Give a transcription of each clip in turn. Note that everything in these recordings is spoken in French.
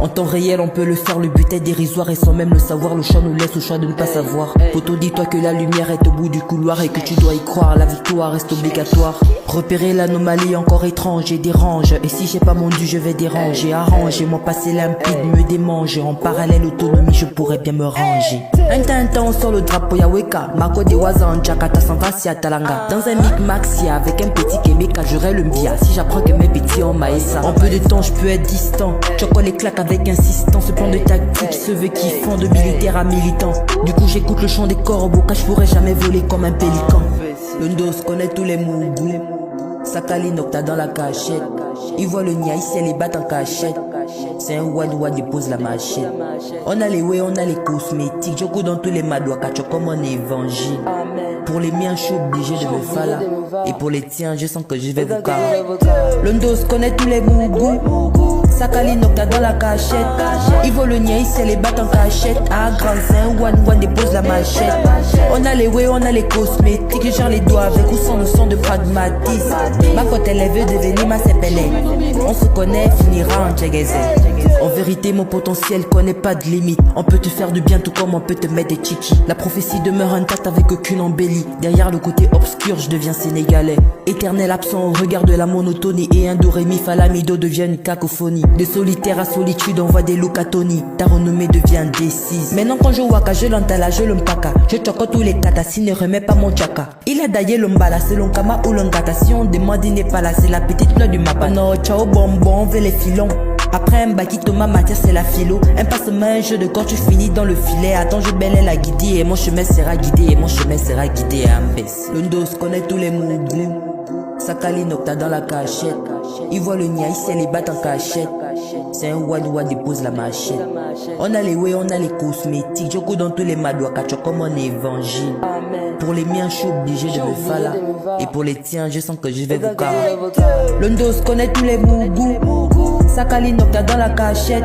En temps réel on peut le faire, le but est dérisoire. Et sans même le savoir, le choix nous laisse au choix de ne pas savoir. Poto, dis-toi que la lumière est au bout du couloir et que tu dois y croire, la victoire reste obligatoire. Repérer l'anomalie encore étrange et dérange. Et si j'ai pas mon dû, je vais déranger. Arranger mon passé limpide me démange. En parallèle autonomie, je pourrais bien me ranger. Un temps sur le drapeau Yaweka, Mako de Wazan, Jakarta s'en va si à Talanga. Dans un micmaxia avec un petit Québécois, j'aurai le mbia. Si j'apprends que mes petits ont maïssa. En peu de temps, je peux être distant. Choco les claques avec insistance. Ce plan de tactique se veut kiffant, de militaire à militant. Du coup, j'écoute le chant des corbeaux, car je pourrais jamais voler comme un pélican. Le Ndos connaît tous les mougous. Sakali Nocta dans la cachette. Il voit le nia ici, elle les bat en cachette. C'est un wad dépose la machette. On a les way, on a les cosmétiques. Joko dans tous les madouaka, comme un évangile. Pour les miens, je suis obligé de me fala. Et pour les tiens, je sens que je vais vous carrer. Le Ndos connaît tous les mougous. Sakali Nocta dans la cachette. Il voit le nia ici, elle les bat en cachette. Ah, grand, c'est un wad dépose la machette. On a les way, on a les cosmétiques. Genre les doigts avec ou sans notion de pragmatisme. Ma côte elle veut devenir ma sepelée. On se connaît, finira en djegeze. En vérité mon potentiel connaît pas de limite. On peut te faire du bien tout comme on peut te mettre des chichis. La prophétie demeure intacte avec aucune embellie. Derrière le côté obscur je deviens sénégalais. Éternel absent au regard de la monotonie. Et un do ré mi fa la mi do devient une cacophonie. De solitaire à solitude on voit des locatonis. Ta renommée devient décise. Maintenant quand je waka je l'entala je l'empaka. Je choco tous les katas si ne remets pas mon tchaka. Il a daillé l'ombala c'est l'onkama ou l'ongata. Si on demande il n'est pas là c'est la petite fleur du mapa. Non ciao bonbon on veut les filons. Après un baki Thomas matière c'est la philo. Un passement un jeu de corps tu finis dans le filet. Attends je balaie la guidée et mon chemin sera guidé. Et mon chemin sera guidé à Ambès. Le Ndos connaît tous les mougous. Sakali Nocta dans la cachette. Il voit le nia ici elle les bat en cachette. C'est un wad dépose la machette. On a les way, on a les cosmétiques. Joko dans tous les madouaka comme un évangile. Pour les miens je suis obligé de me fala. Et pour les tiens je sens que je vais vous carrer. Le Ndos connaît tous les mougous. Sakali Nocta dans la cachette.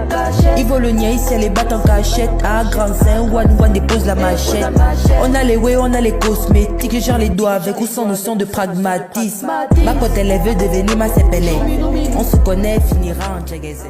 Il voit le nia ici elle les bat en cachette. Ah grand c'est un wad dépose la machette. On a les way, on a les cosmétiques. Genre les doigts avec ou sans notion de pragmatisme. Ma côte elle veut devenir ma sepelée. On se connaît, finira en djegeze.